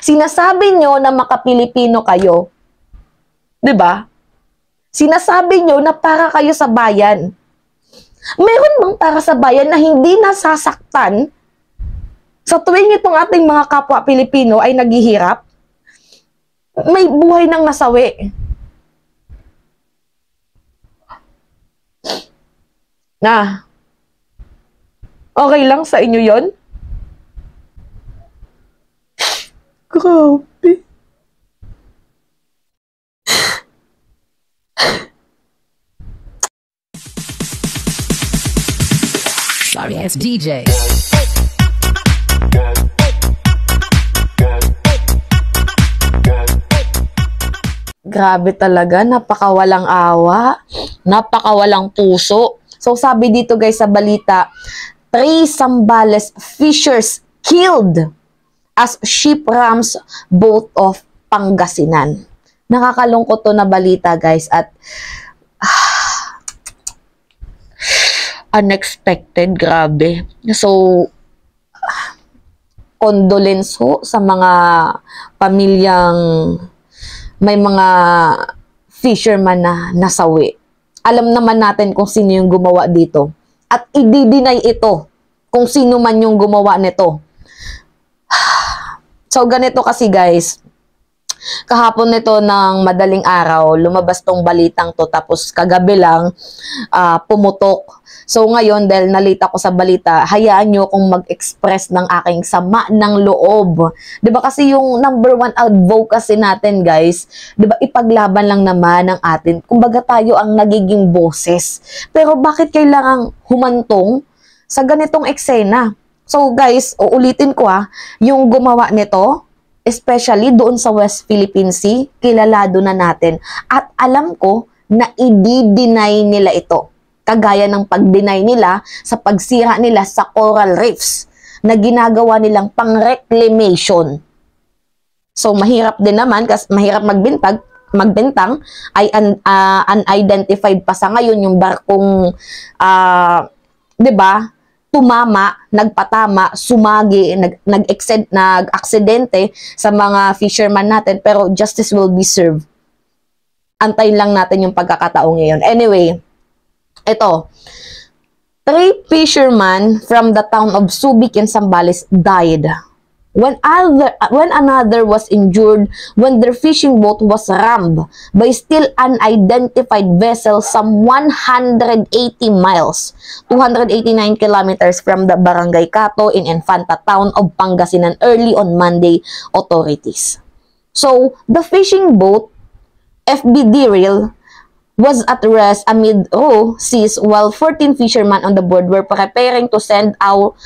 Sinasabi nyo na maka-Pilipino kayo. 'Di ba? Sinasabi nyo na para kayo sa bayan. Meron bang para sa bayan na hindi nasasaktan sa tuwing itong ating mga kapwa Pilipino ay naghihirap? May buhay ng nasawi. Na, okay lang sa inyo yon? Grabe. Sorry, it's DJ. Grabe talaga, napakawalang awa, napakawalang puso. So sabi dito guys sa balita, 3 Zambales fishers killed as ship rams boat of Pangasinan. Nakakalungkot to na balita guys at unexpected, grabe. So, condolence ho sa mga pamilyang may mga fisherman na nasawi. Alam naman natin kung sino yung gumawa dito. At i-deny ito kung sino man yung gumawa nito. So, ganito kasi guys. Kahapon nito ng madaling araw, lumabas tong balitang to, tapos kagabi lang, pumutok. So ngayon, dahil nalita ko sa balita, hayaan nyo kung mag-express ng aking sama ng loob. Diba kasi yung number 1 advocacy natin guys, diba ipaglaban lang naman ng atin. Kumbaga tayo ang nagiging boses. Pero bakit kailangang humantong sa ganitong eksena? So guys, uulitin ko yung gumawa nito, especially doon sa West Philippine Sea, kilalado na natin. At alam ko na i-deny nila ito. Kagaya ng pag-deny nila sa pagsira nila sa coral reefs na ginagawa nilang pang-reclamation. So, mahirap din naman, kasi mahirap magbentang, ay unidentified pa sa ngayon yung barkong, 'di ba? Tumama, nagpatama, sumagi, nag-aksidente sa mga fisherman natin, pero justice will be served. Antayin lang natin yung pagkakataong ngayon. Anyway, ito, 3 fishermen from the town of Subic in Zambales died when another was injured when their fishing boat was rammed by still unidentified vessel some 180 miles, 289 kilometers from the Barangay Cato in Infanta town of Pangasinan early on Monday, authorities. So, the fishing boat, FB Derail, was at rest amid seas while 14 fishermen on the board were preparing to send out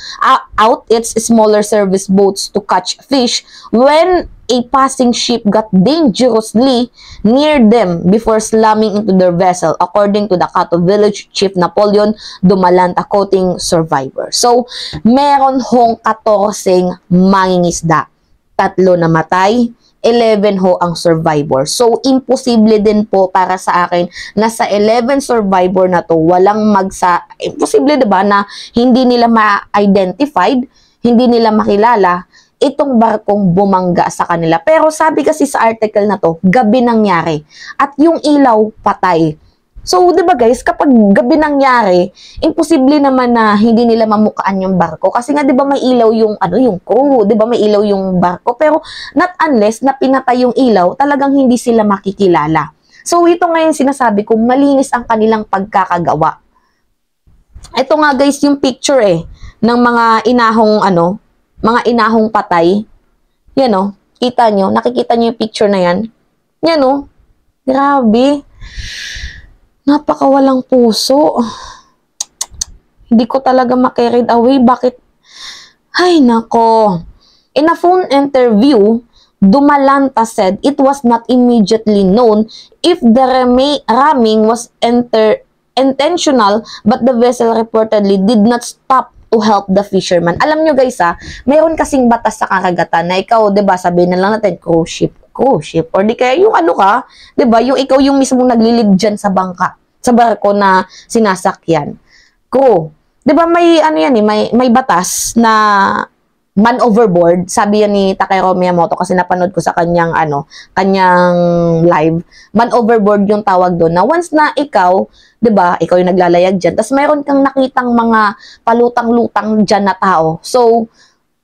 its smaller service boats to catch fish when a passing ship got dangerously near them before slamming into their vessel, according to the Cato Village Chief Napoleon Dumalanta, quoting survivor. So, meron hong 14 mangingisda. 3 namatay, 11 ho ang survivor. So, imposible din po para sa akin na sa 11 survivor na to, imposible diba na hindi nila ma-identified, hindi nila makilala itong barkong bumangga sa kanila. Pero sabi kasi sa article na to, gabi nangyari. At yung ilaw, patay. So, di ba guys, kapag gabi nangyari, imposible naman na hindi nila mamukaan yung barko. Kasi nga, di ba may ilaw yung, yung crew, di ba may ilaw yung barko. Pero, not unless na pinatay yung ilaw, talagang hindi sila makikilala. So, ito ngayon sinasabi ko, malinis ang kanilang pagkakagawa. Ito nga guys, yung picture ng mga inahong, mga inahong patay. Yan kita nyo, nakikita nyo yung picture na yan. Yan grabe. Napakawalang puso. Hindi ko talaga ma-carried away. Bakit? Ay, nako. In a phone interview, Dumalanta said it was not immediately known if the ramming was intentional, but the vessel reportedly did not stop to help the fisherman. Alam nyo guys mayroon kasing batas sa karagatan na ikaw, 'di ba, sabihin na lang natin cruise ship, or di kaya yung 'di ba, yung ikaw yung mismong naglilid dyan sa bangka, sa barko na sinasakyan. Crew, 'di ba may yan may batas na man overboard, sabi yan ni Takeru Miyamoto kasi napanood ko sa kanyang kanyang live. Man overboard yung tawag doon na once na ikaw, 'di ba, ikaw yung naglalayag diyan, tapos mayroon kang nakitang mga palutang-lutang diyan na tao. So,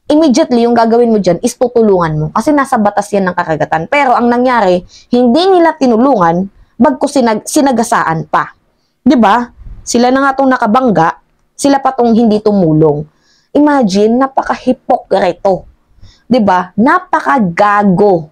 immediately yung gagawin mo diyan is tutulungan mo kasi nasa batas yan ng karagatan. Pero ang nangyari, hindi nila tinulungan, bagkus sinagasaan pa. 'Di ba? Sila na nga tong nakabangga, sila pa tong hindi tumulong. Imagine, napaka-hipokrito. 'Di ba? Napaka-gago.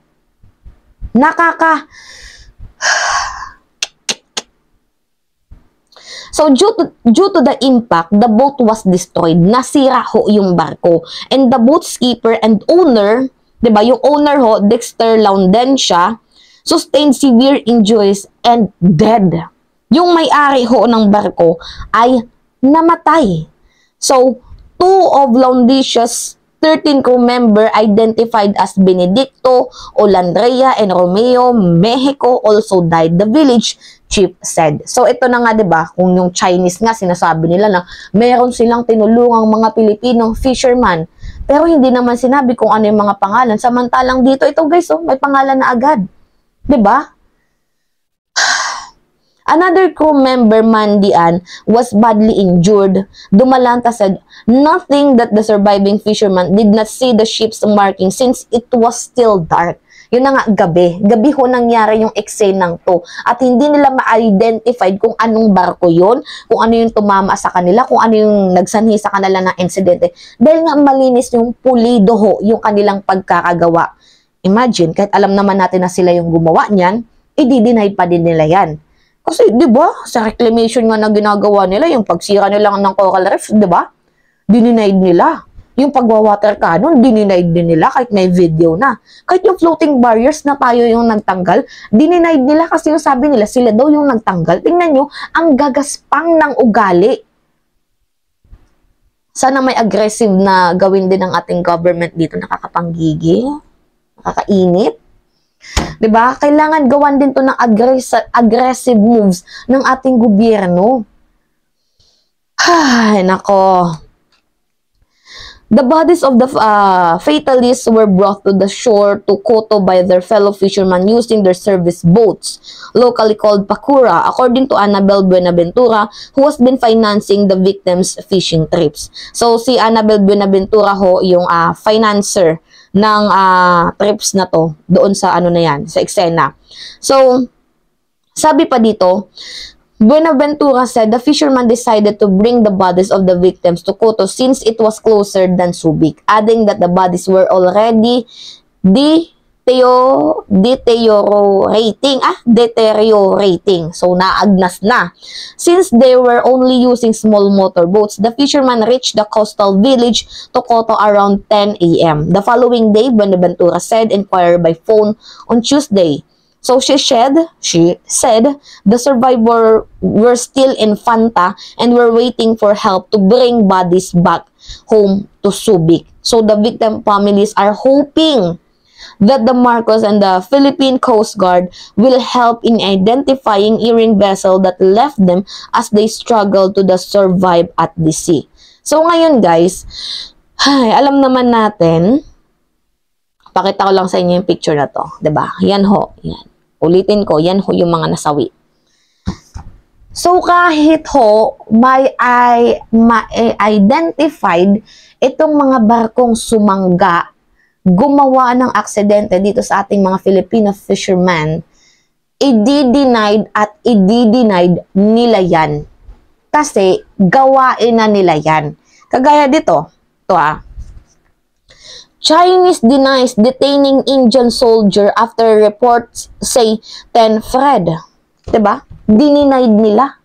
So, due to the impact, the boat was destroyed. Nasira ho yung barko. And the boat's skipper and owner, 'di ba? Yung owner ho, Dexter Laundensia, sustained severe injuries and dead. Yung may-ari ho ng barko ay namatay. So, 2 of Laundesia's 13 crew member identified as Benedicto, Olandrea, and Romeo Mexico also died, the village chief said. So, ito na nga, 'di ba? Kung yung Chinese nga, sinasabi nila na meron silang tinulungang mga Pilipinong fisherman. Pero hindi naman sinabi kung ano yung mga pangalan. Samantalang dito, ito guys, may pangalan na agad. 'Di ba? Another crew member, Mandian, was badly injured. Dumalanta said, nothing that the surviving fisherman did not see the ship's marking since it was still dark. Yun na nga, gabi. Gabi ho nangyari yung eksenang to. At hindi nila ma-identify kung anong barko yun, kung ano yung tumama sa kanila, kung ano yung nagsanhi sa kanila ng insidente. Dahil nga malinis yung pulido ho, yung kanilang pagkakagawa. Imagine, kahit alam naman natin na sila yung gumawa niyan, i-deny pa din nila yan. Kasi, di ba, sa reclamation nga na ginagawa nila, yung pagsira nila ng coral reefs, di ba? Dininaid nila. Yung pagwa-water cannon, dininaid din nila kahit may video na. Kahit yung floating barriers na tayo yung nagtanggal, dininaid nila kasi yung sabi nila, sila daw yung nagtanggal. Tingnan nyo, ang gagaspang ng ugali. Sana may aggressive na gawin din ng ating government dito, nakakapanggigil, nakakainit. 'Di ba? Kailangan gawan din to ng aggressive moves ng ating gobyerno. Ay, nako. The bodies of the fatalists were brought to the shore to Koto by their fellow fishermen using their service boats, locally called Pakura, according to Annabel Buenaventura, who has been financing the victims' fishing trips. So, si Annabel Buenaventura ho, yung financer ng trips na to, doon sa ano na yan, sa eksena. So, sabi pa dito, Buenaventura said the fisherman decided to bring the bodies of the victims to Koto since it was closer than Subic, adding that the bodies were already deteriorating. So, naagnas na. Since they were only using small motorboats, the fisherman reached the coastal village to Koto around 10 a.m. The following day, Buenaventura said, inquired by phone on Tuesday. So, she said, the survivors were still in Fanta and were waiting for help to bring bodies back home to Subic. So, the victim families are hoping that the Marcos and the Philippine Coast Guard will help in identifying earring vessel that left them as they struggle to survive at the sea. So ngayon guys, alam naman natin, pakita ko lang sa inyo yung picture na to, 'di ba? Yan ho, yan. Ulitin ko, yan ho yung mga nasawi. So kahit ho may identified itong mga barkong sumangga, gumawa ng aksidente dito sa ating mga Filipino fishermen, i-denied nila yan. Kasi gawain na nila yan. Kagaya dito, Chinese denies detaining Indian soldier after reports say 10 Fred. Diba? Dininied nila.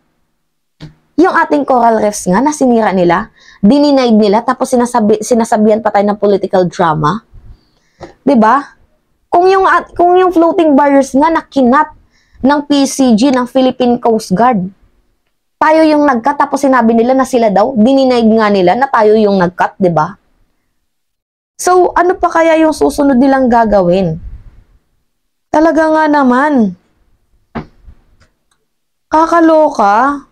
Yung ating coral reefs nga, nasinira nila, dininied nila, tapos sinasabihan pa tayo ng political drama. 'Di ba? Kung yung floating barriers nga nakinat ng PCG ng Philippine Coast Guard. Tayo yung nagkat, tapos sinabi nila na sila daw, dininied nga nila na tayo yung nagkat, 'di ba? So, ano pa kaya yung susunod nilang gagawin? Talaga nga naman. Kakaloka.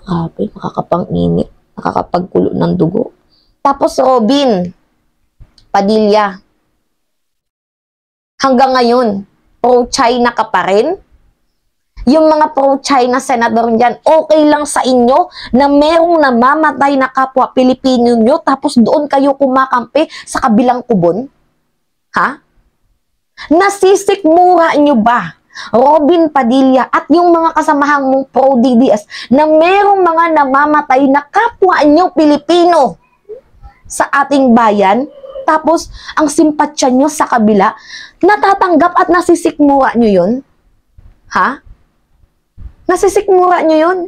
Grabe, makakapang-init, nakakapagkulo ng dugo. Tapos Robin Padilla, hanggang ngayon, pro-China ka pa rin? Yung mga pro-China senador dyan, okay lang sa inyo na merong namamatay na kapwa Pilipino nyo tapos doon kayo kumakampi sa kabilang kubon? Ha? Nasisikmura nyo ba, Robin Padilla at yung mga kasamahang mong pro-DDS na merong mga namamatay na kapwa nyo Pilipino sa ating bayan? Tapos, ang simpatsya nyo sa kabila, natatanggap at nasisikmura nyo yun? Ha? Nasisikmura nyo yun?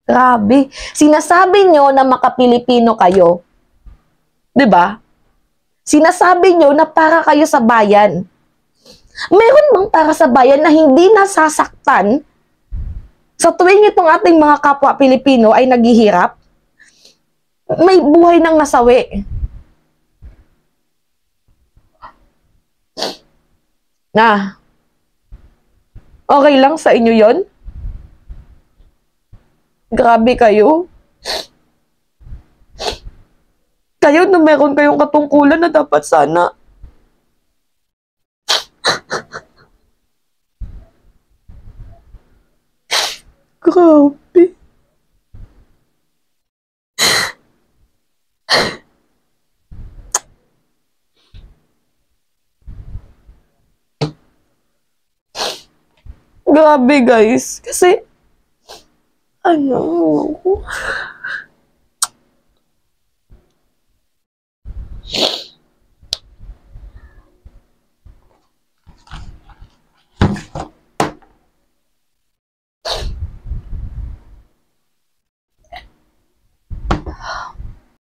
Grabe. Sinasabi nyo na makapilipino kayo. 'Di ba? Sinasabi nyo na para kayo sa bayan. Meron bang para sa bayan na hindi nasasaktan sa tuwing itong ating mga kapwa Pilipino ay naghihirap? May buhay ng nasawi. Okay lang sa inyo yon? Grabe kayo. Kayo na meron kayong katungkulan na dapat sana. Grabe. Grabe guys. Kasi, ano,